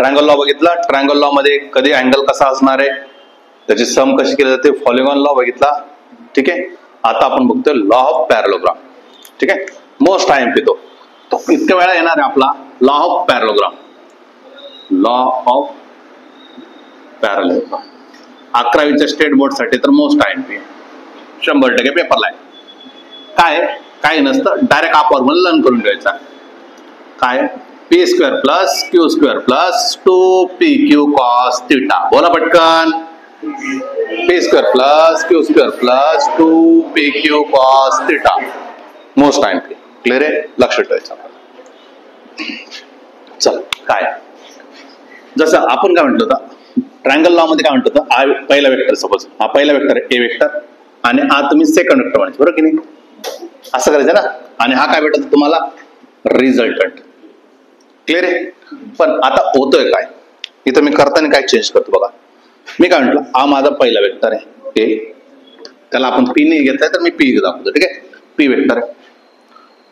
Triangle law बघितला. Triangle law मध्ये कधी अँगल कसा असणार आहे, त्याची सम कशी केली जाते, फॉलोइंग ऑन लॉ बघितला. ठीक आहे. आता आपण बघतोय लॉ ऑफ पॅरलोग्राम. ठीक आहे. मोस्ट IMP तो इतक्या वेळा येणार आहे आपला law of parallelogram. Law of parallelogram 11वीच्या स्टेट बोर्ड साठी तर मोस्ट IMP 100% पेपरला आहे. काय नसतं, डायरेक्ट हा फॉर्म्युला लर्न करून ठेवायचा. काय P square plus Q square plus 2PQ cos theta. बोला पटकन. P square plus Q square plus 2PQ cos theta. Most IMP. Clear आहे, लक्ष ठेवायचं. चल काय जसं आपण काय म्हणतो ट्रायंगल लॉ मध्ये काय म्हणतो, पहिला वेक्टर, सपोज हा पहिला वेक्टर ए वेक्टर आणि हा तुम्ही सेकंड वेक्टर म्हणायचं, बरोबर की नाही. असं करायचं ना. आणि हा काय भेटतो तुम्हाला, रिझल्टंट. क्लिअर आहे. पण आता होतोय काय, इथं मी करताना काय चेंज करतो बघा. मी काय म्हटलं, हा माझा पहिला वेक्टर आहे ए, त्याला आपण पी ने घेतलाय तर मी पी दाखवतो. ठीक आहे. पी वेक्टर आहे.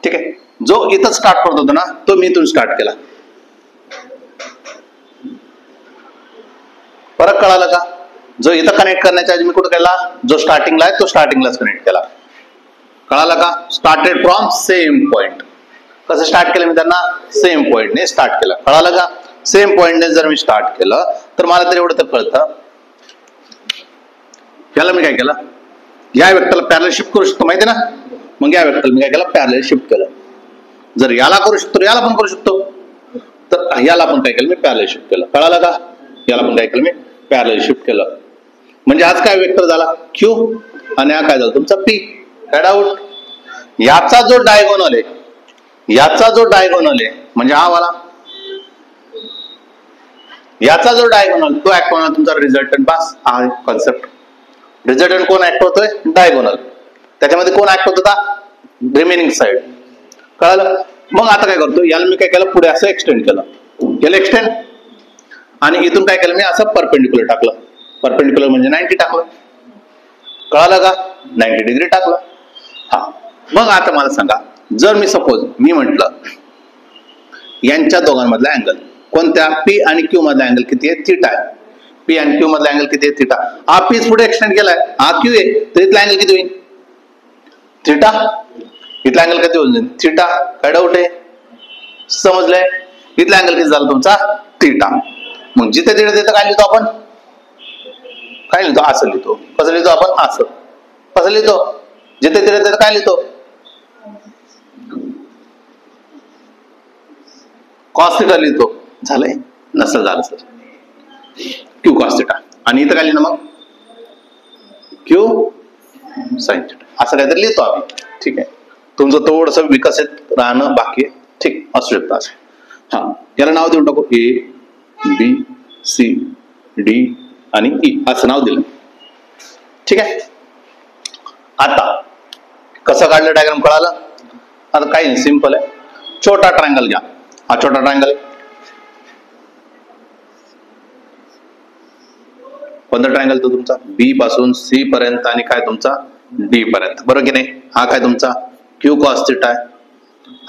ठीक आहे. जो इथं स्टार्ट करत होतो ना, तो मी इथून स्टार्ट केला. फरक कळाला का. जो इथं कनेक्ट करण्याच्या आधी मी कुठं केला, जो स्टार्टिंगला आहे तो स्टार्टिंगलाच कनेक्ट केला. कळाला का. Started from same point. कसं स्टार्ट केलं मी त्यांना, सेम पॉइंटने स्टार्ट केलं. कळालं का. सेम पॉइंटने जर मी स्टार्ट केलं तर मला तर एवढं तर कळतं, याला मी काय केलं, या वेक्टरला पॅरलल शिफ्ट करू शकतो, माहिती ना. मग या वेक्टरला मी काय केलं, पॅरलल शिफ्ट केलं. जर याला करू शकतो याला पण करू शकतो, तर याला पण काय केलं मी, पॅरलल शिफ्ट केलं. कळालं का. याला पण काय केलं मी, पॅरलल शिफ्ट केलं. म्हणजे आज काय वेक्टर झाला क्यू आणि हा काय झाला तुमचा पी. काय डाऊट. याचा जो डायगोनल आहे, याचा जो डायगोनल आहे म्हणजे हा वाला, याचा जो डायगोनल तो ऍक्ट होणार तुमचा रिझल्टंट. बस हा कॉन्सेप्ट. रिझल्टंट कोण ऍक्ट होतोय, डायगोनल. त्याच्यामध्ये कोण ऍक्ट होत होता, रिमेनिंग साइड. कळालं. मग आता काय करतो, याला मी काय केलं, पुढे असं एक्सटेंड केलं. केलं एक्सटेंड. आणि इथून काय केलं मी, असं परपेंडिक्युलर टाकलं. परपेंडिक्युलर म्हणजे 90 टाकलं. कळालं का. 90 डिग्री टाकलं. हा. मग आता मला सांगा, जर मी सपोज मी म्हटलं यांच्या दोघांमधला अँगल, कोणत्या पी आणि क्यू मधला अँगल किती आहे, थिटा आहे. पी आणि क्यू मधला अँगल किती आहे, थिटा. हा पी पुढे एक्सटेंड केलाय, हा क्यू आहे, तर इथला अँगल किती होईल, थिटा. इथला अँगल किती होईल, थिटा. काय डाऊट आहे, समजलंय. इथला अँगल किती झाला तुमचा, थिटा. मग जिथे तिथे तिथं काय लिहितो आपण, काय लिहितो, असं लिहितो. कसं लिहितो आपण, असं. कसं लिहितो, जिथे तिथे तिथं काय लिहितो, कॉस थिटा लिहितो. झालंय. नसेल झालं सर, क्यू कॉस थिटा. आणि इथं काय लिहिणं मग, क्यू साइन थिटा. असं काहीतरी लिहितो आम्ही. ठीक आहे. तुमचं थोडस विकसित राहणं बाकी आहे. ठीक असू शकतं असं. हा. याला नाव देऊन टाकू, ए बी सी डी आणि ई असं नाव दिलं. ठीक आहे. आता कसं काढलं डायग्राम कळालं. आता काही सिंपल आहे. छोटा ट्रायंगल घ्या. हा छोटा ट्रायंगल, कोणता ट्रायंगल तो तुमचा, बी पासून सी पर्यंत आणि काय तुमचा डी पर्यंत. बरोबर की नाही. हा काय तुमचा क्यू कॉस थिटा आहे,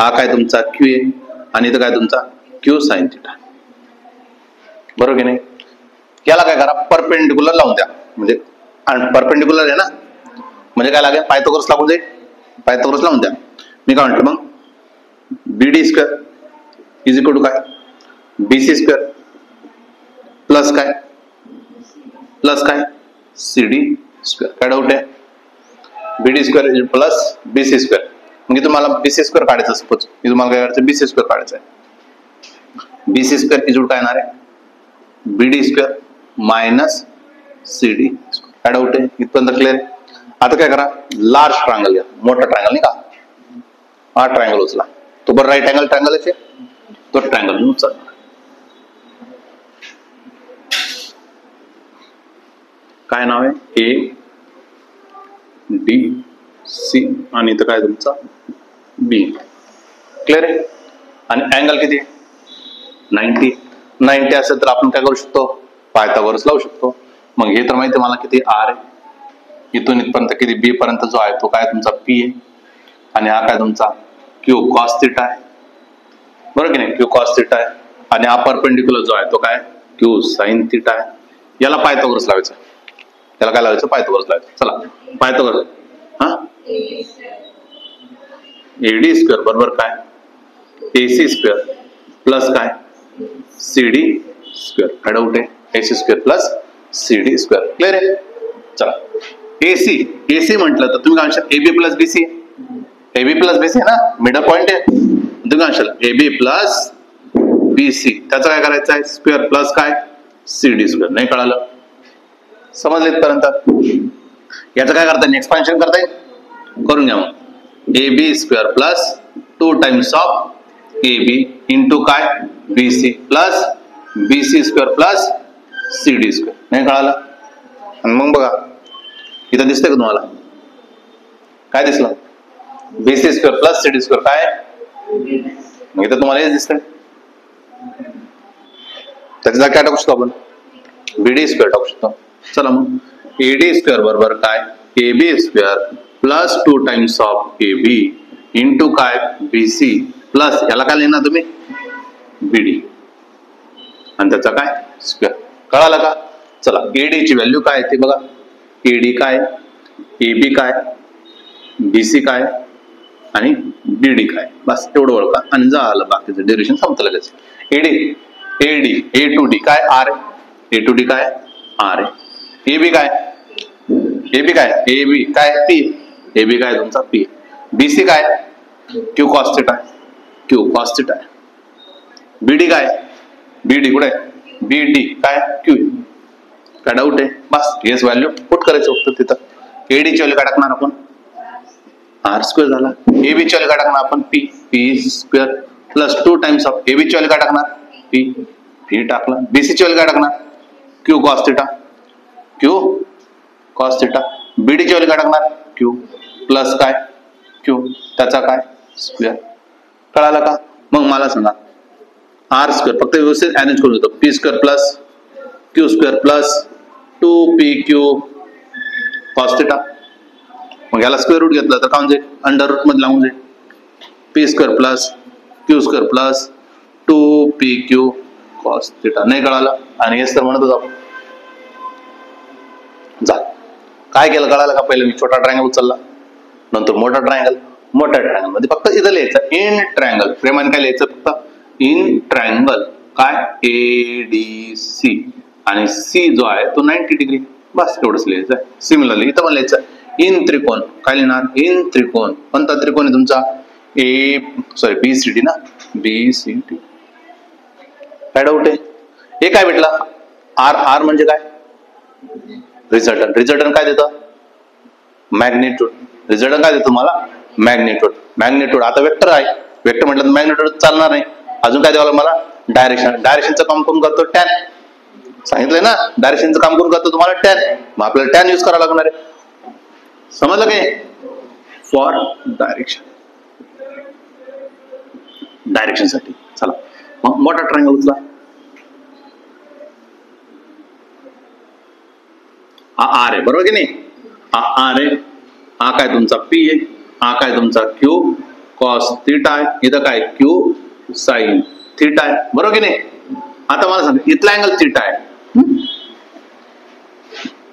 हा काय तुमचा क्यू आहे, आणि इथं काय तुमचा क्यू साइन थिटा. बरोबर की नाही. याला काय करा, परपेंडिक्युलर लावून द्या. म्हणजे परपेंडिक्युलर आहे ना, म्हणजे काय लागेल, पायथागोरस लागून जाईल. पायथागोरस लावून द्या. मी काय म्हणतो मग, BD square is equal to काय, BC स्क्वेअर प्लस काय, प्लस काय CD स्क्वेअर. काय डाऊट आहे, BD square plus BC square. म्हणजे तुम्हाला BC स्क्वेअर काढायचं, सपोज मी तुम्हाला काय करायचं, BC स्क्वेअर काढायचं आहे. BC स्क्वेअर इज काय येणार आहे, BD स्क्वेअर मायनस CD. काय डाऊट आहे, इथपर्यंत क्लिअर आहे. आता काय करा, लार्ज ट्रायंगल घ्या, मोठा ट्रायंगल नाही का, हा ट्रायंगल उचला. तो बरं राईट अँगल ट्रायंगल आहे, तो ट्रायंगल उचलणार. काय नाव आहे, ए डी सी आणि इथं काय तुमचा बी. क्लिअर आहे. आणि अँगल किती, 90 असेल तर आपण काय करू शकतो, पायथागोरस लावू शकतो. मग हे तर माहिती मला किती आर आहे, इथून इथपर्यंत किती बी पर्यंत जो आहे तो काय तुमचा पी आहे, आणि हा काय तुमचा क्यू कॉस थिटा आहे. बरोबर की नाही, क्यू कॉस थिटा आहे. आणि हा परपेंडिक्युलर जो आहे तो काय क्यू साइन थिटा आहे. याला पायथागोरस लावायचं. त्याला काय लावायचं? पायथागोरस लावायचं. चला पायथागोरस. हा एडी स्क्वेअर बरोबर काय एसी स्क्वेअर प्लस काय सीडी स्क्वेअर. काय डाऊट आहे? AC square plus CD square. Clear आहे? चला एसी एसी म्हटलं तर तुम्ही काय म्हणशाल? AB plus BC. AB plus BC ना मिडल पॉइंट आहे. तुम्ही काय म्हणशाल? AB plus BC. त्याचं काय करायचं आहे? स्क्वेअर प्लस काय सीडी स्क्वेअर. नाही कळालं? समजले इथपर्यंत? याचं काय करता येईल? एक्सपान्शन करता येईल? करून घ्या मग. A B square plus 2 times of A B into काय BC plus BC square plus CD square. नाही कळालं? आणि मग बघा इथं दिसतंय का तुम्हाला? काय दिसलं? BC square plus CD square काय? मग इथं तुम्हाला हेच दिसतंय. त्याच्या जागी काय टाकू शकतो आपण? बीडी स्क्वेअर टाकू शकतो. चला मग एडी स्क्वेअर बरोबर काय A B square plus 2 times of A B into काय बीसी प्लस याला काय लिहिणार तुम्ही? बीडी आणि त्याचा काय स्क्वेअर. कळालं का? चला एडी ची व्हॅल्यू काय ते बघा. एडी काय ए बी काय बीसी काय आणि बीडी काय. बस तेवढं ओळखा आणि झालं. बाकीचं डेरिव्हेशन संपतं लगेच. AD AD A to D काय आर आहे. ए टू डी काय आर आहे. एबी काय एबी काय एबी काय पी. एबी काय तुमचा पी. बीसी काय Q cos theta Q cos theta. BD काय बीडी कुठे बीडी काय क्यू. काय डाऊट आहे? बस हेच व्हॅल्यू पुट करायचं फक्त तिथं. एडी ची व्हॅल्यू काय टाकणार आपण? आर स्क्वेअर झाला. एबी ची व्हॅल्यू काय टाकणार आपण? P P square plus 2 times of AB ची व्हॅल्यू काय टाकणार? पी पी टाकलं. बीसी ची व्हॅल्यू काय टाकणार? Q cos theta Q cos theta. BD ची व्हॅल्यू काय टाकणार? क्यू प्लस काय क्यू त्याचा काय स्क्वेअर. कळालं का? मग मला सांगा आर स्क्वेअर फक्त व्यवस्थित अरेंज करून देतो. P square plus Q square plus 2 Q cos theta. मग याला स्क्वेअर रूट घेतलं तर काय म्हणजे अंडर रूट मध्ये लावून जाईल. P square plus Q square plus 2 Q cos theta. नाही कळालं? आणि हेच तर म्हणत होतो आपण. जा काय केलं कळालं का? पहिले मी छोटा ट्रायंगल उचलला नंतर मोठा ट्रायंगल. मोठ्या ट्रायंगल मध्ये फक्त इथं लिहायचं इन ट्रायंगल. प्रेमाने काय लिहायचं? फक्त इन ट्रायंगल काय ए डी सी आणि सी जो आहे तो 90 डिग्री. बस एवढंच लिहायचं आहे. सिमिलरली इथं पण लिहायचं इन त्रिकोण. काय लिहिणार? इन त्रिकोण. कोणता त्रिकोण आहे तुमचा? ए सॉरी बी सी डी ना बी सी डी. काय डाऊट आहे? हे काय भेटलं? आर आर म्हणजे काय? रिझल्टंट. रिझल्टंट काय देतं? मॅग्निट्यूड. रिझल्टंट काय देतो तुम्हाला? मॅग्निट्यूड. मॅग्निट्यूड आता वेक्टर आहे. वेक्टर म्हटलं तर मॅग्निट्यूड चालणार नाही. अजून काय द्यावं मला? डायरेक्शन. डायरेक्शनचं काम कोण करतो? टॅन. सांगितलंय ना डायरेक्शनचं काम कोण करतो तुम्हाला? टॅन. मग आपल्याला टॅन यूज करावं लागणार आहे. समजलं काय? For direction. डायरेक्शन साठी. चला मग मोठा ट्रायंगल उचला. हा आर आहे बरोबर की नाही? हा आर आहे. हा काय तुमचा पी आहे. हा काय तुमचा क्यू कॉस थिटा आहे. इथं काय क्यू साइन थिटा आहे बरोबर की नाही? आता मला सांग इथला अँगल थिटा आहे.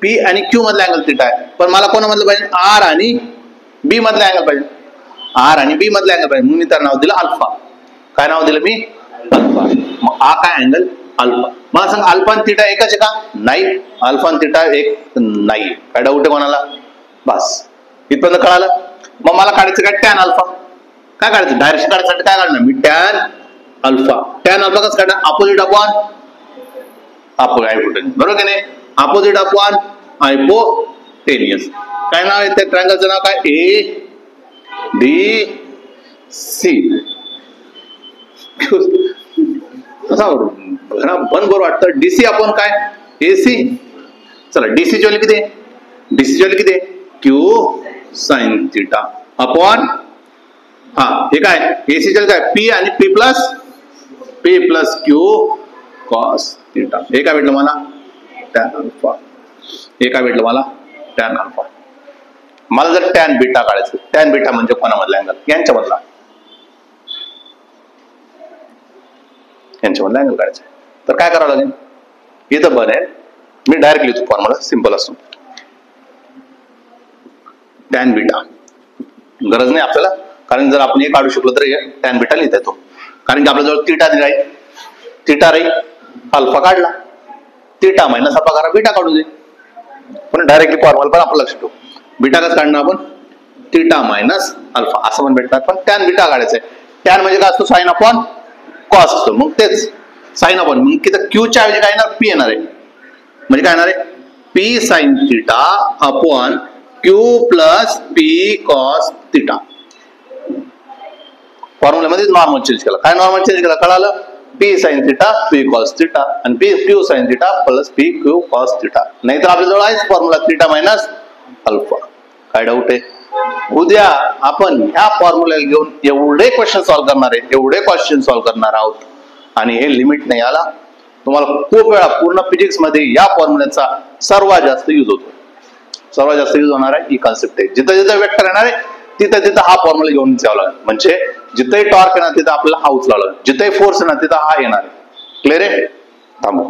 पी आणि क्यू मधला अँगल थिटा आहे. पण मला कोणामधलं पाहिजे? आर आणि बी मधला अँगल पाहिजे. आर आणि बी मधला अँगल पाहिजे. म्हणून मी त्याला नाव दिलं अल्फा. काय नाव दिलं मी? अल्फा. मग हा काय अँगल? अल्फा. मला सांग अल्फा आणि थिटा एकच आहे का? नाही. अल्फा आणि थिटा एक नाही. काय डाऊट आहे कोणाला? बस इथपर्यंत कळालं. मग मला काढायचं काय? Tan alpha. काय काढायचं? डायरेक्शन काढायसाठी काय काढणार मी? Tan alpha. टॅन अल्फा कसं काढणार? अपोजिट अपॉन हायपोटेन्यूस बरोबर की नाही? Opposite upon hypotenuse. काय नाव आहे त्या ट्रायंगलचं नाव? काय? A D C. बरोबर वाटतं. डीसी अपॉन काय? एसी. चला डीसी ची व्हॅल्यू किती आहे? डीसी ची व्हॅल्यू किती आहे? क्यू साइन थिटा अपॉन हा हे काय एसी ची काय? पी आणि P plus Q cos theta. हे काय भेटलं मला? Tan alpha. हे काय भेटलं मला? Tan alpha. मला जर टॅन बीटा काढायचं. टॅन बीटा म्हणजे कोणामधला अँगल? यांच्यामधला. यांच्यामधला अँगल काढायचा आहे. तर काय करावं लागेल, इथं बनेल, मी डायरेक्ट लिहितो फॉर्म्युला, सिंपल असतो, टॅन बीटा. गरज नाही आपल्याला, कारण जर आपण हे काढू शकलो तर टॅन बीटा लिहिता येतो, कारण की आपल्याजवळ थिटा राहील, थिटा राहील, अल्फा काढला, थिटा मायनस अल्फा करा, बीटा काढू दे. पण डायरेक्टली फॉर्म्युला पण आपण लक्ष ठेवू, बीटा कसं काढणार आपण, थिटा मायनस अल्फा असं पण भेटणार, पण टॅन बीटा काढायचंय. टॅन म्हणजे काय असतो, साइन अपॉन कॉस असतो, मग तेच साइन अपॉन, मग तिथं क्यूच्या ऐवजी काय येणार, पी येणार आहे. म्हणजे काय येणार आहे, P sine theta upon Q plus P cos theta. फॉर्म्युल्यामध्ये नॉर्मल चेंज केला. काय नॉर्मल चेंज केला कळालं, P sine theta P cos theta आणि P Q sine theta plus P Q cos theta. नाहीतर आपल्याजवळ आहेच फॉर्म्युला थिटा मायनस अल्फा. काय डाऊट आहे, उद्या आपण ह्या फॉर्म्युला घेऊन एवढे क्वेश्चन सॉल्व्ह करणार आहे, एवढे क्वेश्चन सॉल्व्ह करणार आहोत, आणि हे लिमिट नाही आला. तुम्हाला खूप वेळा पूर्ण फिजिक्स मध्ये या फॉर्म्युल्याचा सर्वात जास्त युज होतो, सर्वात जास्त युज होणार आहे ही कॉन्सेप्ट आहे. जिथं जिथं वेक्टर येणार आहे तिथं तिथं हा फॉर्म्युला घेऊन जावं लागेल. म्हणजे जिथंही टॉर्क येणार तिथं आपल्याला हा उचलावा लागेल, जिथंही फोर्स येणार तिथं हा येणार आहे. क्लिअर आहे, थांबू.